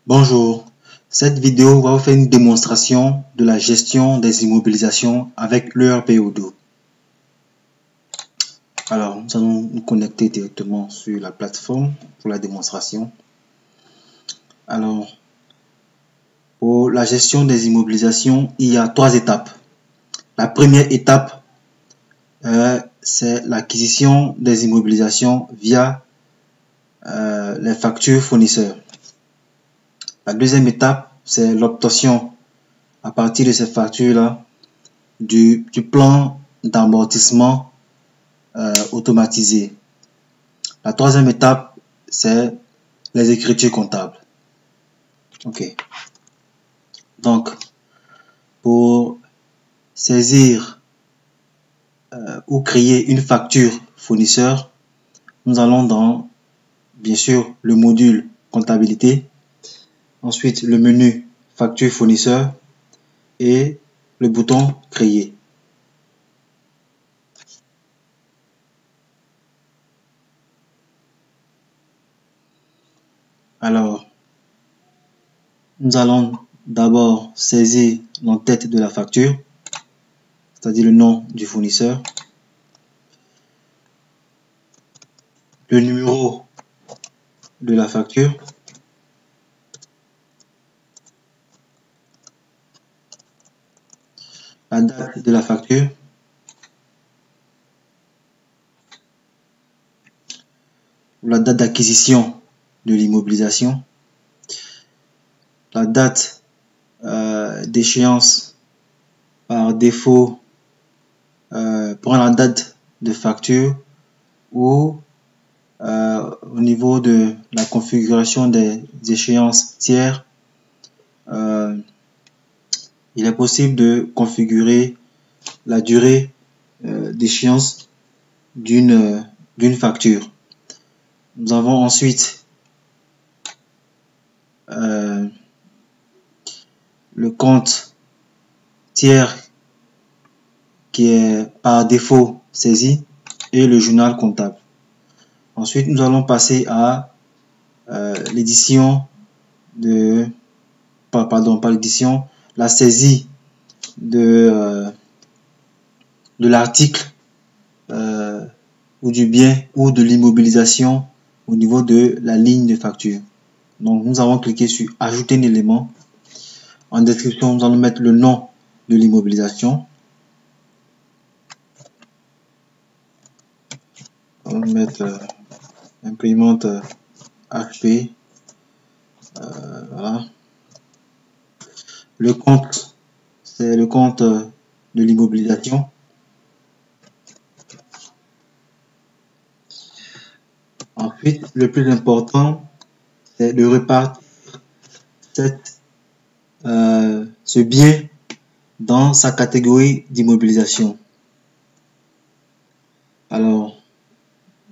Bonjour, cette vidéo va vous faire une démonstration de la gestion des immobilisations avec l'ERP Odoo. Alors, nous allons nous connecter directement sur la plateforme pour la démonstration. Alors, pour la gestion des immobilisations, il y a 3 étapes. La première étape, c'est l'acquisition des immobilisations via les factures fournisseurs. La deuxième étape, c'est l'obtention à partir de ces factures-là du plan d'amortissement automatisé. La troisième étape, c'est les écritures comptables. Ok. Donc, pour saisir ou créer une facture fournisseur, nous allons dans, bien sûr, le module comptabilité, ensuite le menu facture fournisseur et le bouton créer. Alors, nous allons d'abord saisir l'entête de la facture, c'est-à-dire le nom du fournisseur, le numéro de la facture, la date de la facture, la date d'acquisition de l'immobilisation, la date d'échéance par défaut pour la date de facture ou au niveau de la configuration des échéances tiers, il est possible de configurer la durée d'échéance d'une facture. Nous avons ensuite le compte tiers qui est par défaut saisi et le journal comptable. Ensuite, nous allons passer à l'édition de, pardon, pas l'édition, la saisie de l'article ou du bien ou de l'immobilisation au niveau de la ligne de facture. Donc, nous allons cliquer sur ajouter un élément. En description, nous allons mettre le nom de l'immobilisation. On va mettre imprimante HP. Voilà. Le compte, c'est le compte de l'immobilisation. Ensuite, le plus important, c'est de repartir ce bien dans sa catégorie d'immobilisation. Alors,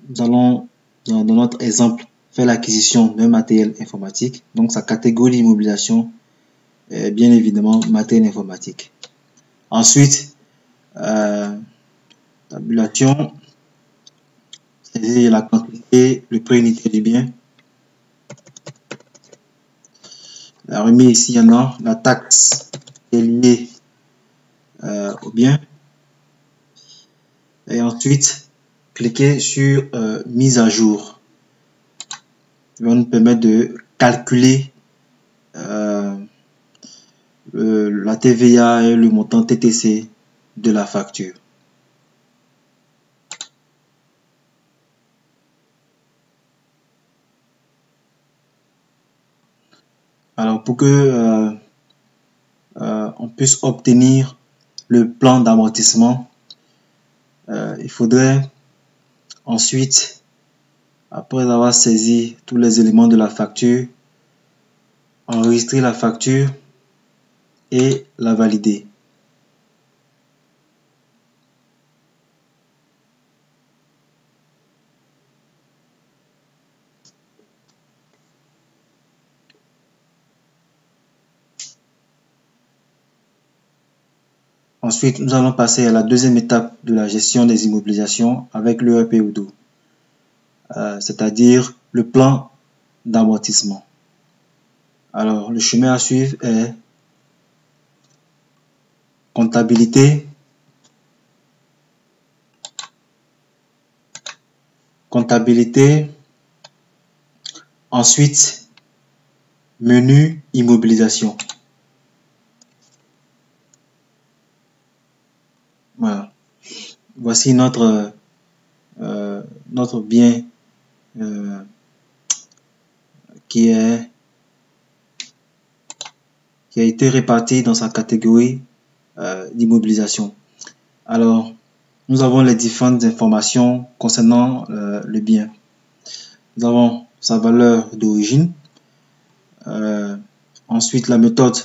nous allons, dans notre exemple, faire l'acquisition d'un matériel informatique. Donc, sa catégorie d'immobilisation est bien évidemment matériel informatique. Ensuite, tabulation, c'est-à-dire la quantité, le prix unité du bien. La remise ici, il y en a la taxe est liée au bien. Et ensuite, cliquez sur mise à jour. Il va nous permettre de calculer la TVA et le montant TTC de la facture. Alors, pour que on puisse obtenir le plan d'amortissement, il faudrait ensuite, après avoir saisi tous les éléments de la facture, enregistrer la facture et la valider. Ensuite, nous allons passer à la deuxième étape de la gestion des immobilisations avec l'ERP Odoo, c'est-à-dire le plan d'amortissement. Alors, le chemin à suivre est comptabilité, ensuite menu immobilisation. Voilà. Voici notre bien qui a été réparti dans sa catégorie d'immobilisation. Alors, nous avons les différentes informations concernant le bien. Nous avons sa valeur d'origine, ensuite la méthode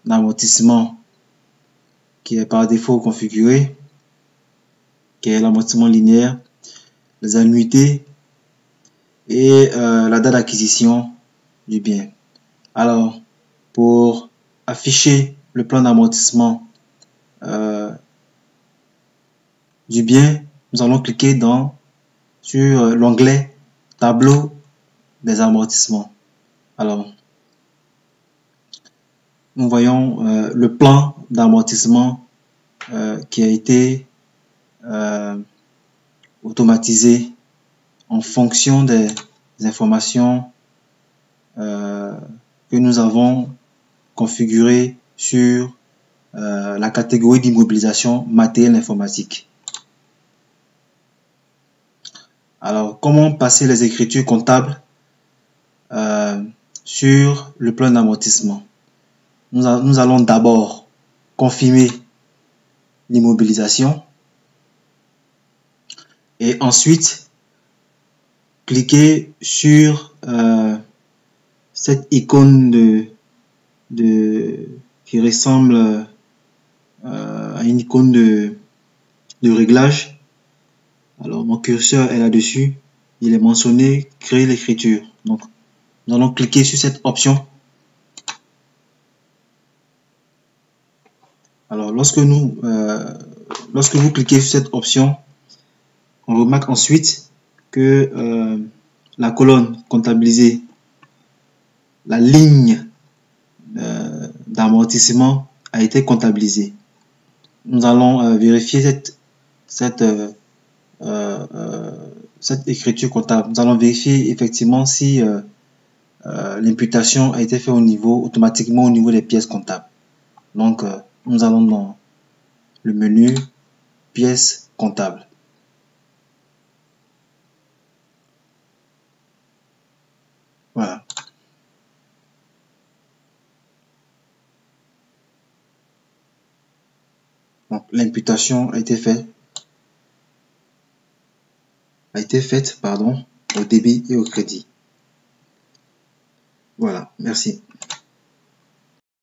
d'amortissement qui est par défaut configurée, qui est l'amortissement linéaire, les annuités et la date d'acquisition du bien. Alors, pour afficher le plan d'amortissement du bien, nous allons cliquer sur l'onglet tableau des amortissements. Alors, nous voyons le plan d'amortissement qui a été automatisé en fonction des informations que nous avons configurées sur la catégorie d'immobilisation matériel informatique. Alors, comment passer les écritures comptables sur le plan d'amortissement? Nous allons d'abord confirmer l'immobilisation et ensuite cliquer sur cette icône qui ressemble à une icône de réglage. Alors, mon curseur est là-dessus. Il est mentionné créer l'écriture. Donc, nous allons cliquer sur cette option. Alors, lorsque vous cliquez sur cette option, on remarque ensuite que la colonne comptabilisée, la ligne d'amortissement a été comptabilisée. Nous allons vérifier cette écriture comptable. Nous allons vérifier effectivement si l'imputation a été faite automatiquement au niveau des pièces comptables. Donc, nous allons dans le menu pièces comptables. Voilà. Donc, l'imputation a été faite au débit et au crédit. Voilà, merci.